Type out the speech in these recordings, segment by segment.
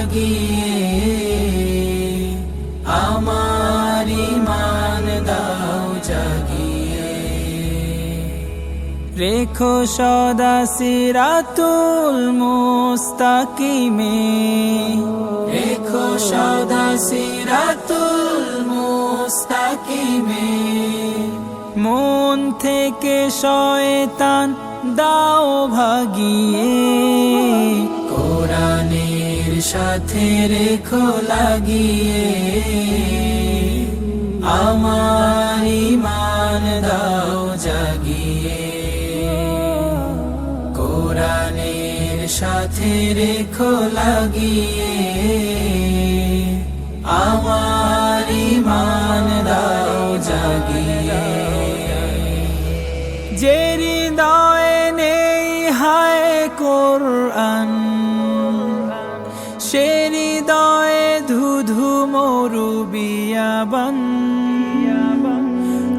লাগিয়ে আমার ঈমান দাও জাগিয়ে। রেখো সদা সিরাতুল মুস্তাকিমে, রেখো সদা সিরাতুল মুস্তাকিমে। মন থেকে শয়তান দাও ভাগিয়ে, কোরআনের সাথে রেখো লাগিয়ে আমার ঈমান দাও জাগিয়ে। কোরআনের সাথে রেখো লাগিয়ে আমার ঈমান দাও জাগিয়ে। যে হৃদয়ে নেই হায় কোরআন, সে হৃদয়ে ধুধু মরু বিয়াবান।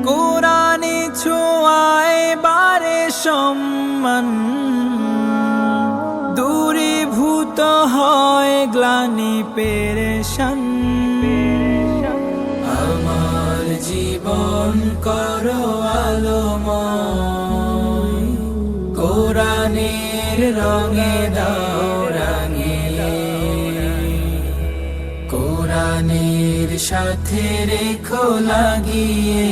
কোরআনে ছোঁয়ায় বারে সম্মান, দূরীভূত হয় গ্লানি পেরেশান। আমার জীবন করো আলোময়, কোরআনের রঙে দাও রাঙিয়ে। কোরআনের সাথে রেখো লাগিয়ে